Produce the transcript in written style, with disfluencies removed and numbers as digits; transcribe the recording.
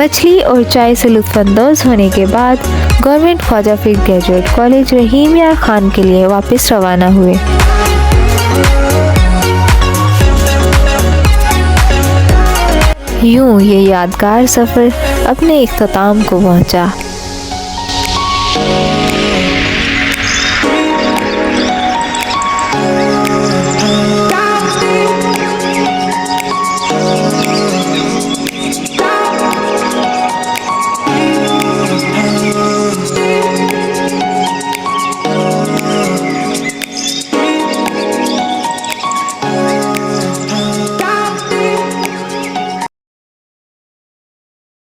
मछली और चाय से लुत्फानंदोज होने के बाद government Khwaja Farid graduate college Rahim Yar Khan के लिए वापस रवाना हुए। यूं ये यादगार सफ़र अपने इख्तिताम को पहुंचा।